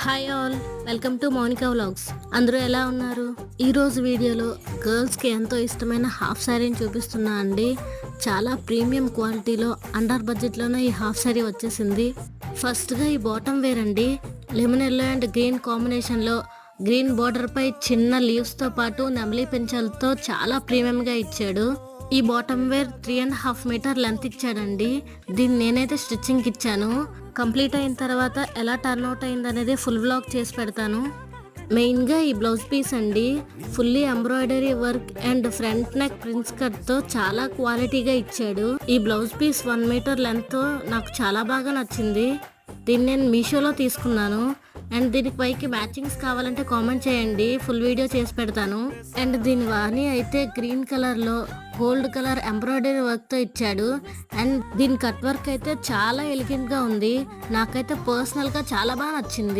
Hi all, welcome to Mounika vlogs. అందరూ ఎలా ఉన్నారు? ఈరోజు వీడియోలో గర్ల్స్కి ఎంతో ఇష్టమైన హాఫ్ శారీని చూపిస్తున్నా అండి. చాలా ప్రీమియం క్వాలిటీలో అండర్ బడ్జెట్లోనే ఈ హాఫ్ శారీ వచ్చేసింది. ఫస్ట్గా ఈ బాటమ్ వేర్ అండి. లెమన్ ఎల్లో అండ్ గ్రీన్ కాంబినేషన్లో గ్రీన్ బార్డర్పై చిన్న లీవ్స్తో పాటు నెమలి పెంచాలతో చాలా ప్రీమియంగా ఇచ్చాడు. ఈ బాటమ్ వేర్ 3.5 మీటర్ లెంత్ ఇచ్చాడండి. దీన్ని నేనైతే స్టిచ్చింగ్కి ఇచ్చాను. కంప్లీట్ అయిన తర్వాత ఎలా టర్న్ అవుట్ అయింది అనేది ఫుల్ వ్లాగ్ చేసి పెడతాను. మెయిన్గా ఈ బ్లౌజ్ పీస్ అండి, fully embroidery work and front neck prince కట్తో చాలా క్వాలిటీగా ఇచ్చాడు. ఈ బ్లౌజ్ పీస్ 1 మీటర్ లెంత్తో నాకు చాలా బాగా నచ్చింది. దీన్ని నేను మీషోలో తీసుకున్నాను. అండ్ దీనికి పైకి మ్యాచింగ్స్ కావాలంటే కామెంట్ చేయండి, ఫుల్ వీడియో చేసి పెడతాను. అండ్ దీని వాణి అయితే గ్రీన్ కలర్లో గోల్డ్ కలర్ ఎంబ్రాయిడరీ వర్క్తో ఇచ్చాడు. అండ్ దీని కట్ వర్క్ అయితే చాలా ఎలిగెంట్గా ఉంది. నాకైతే పర్సనల్గా చాలా బాగా నచ్చింది.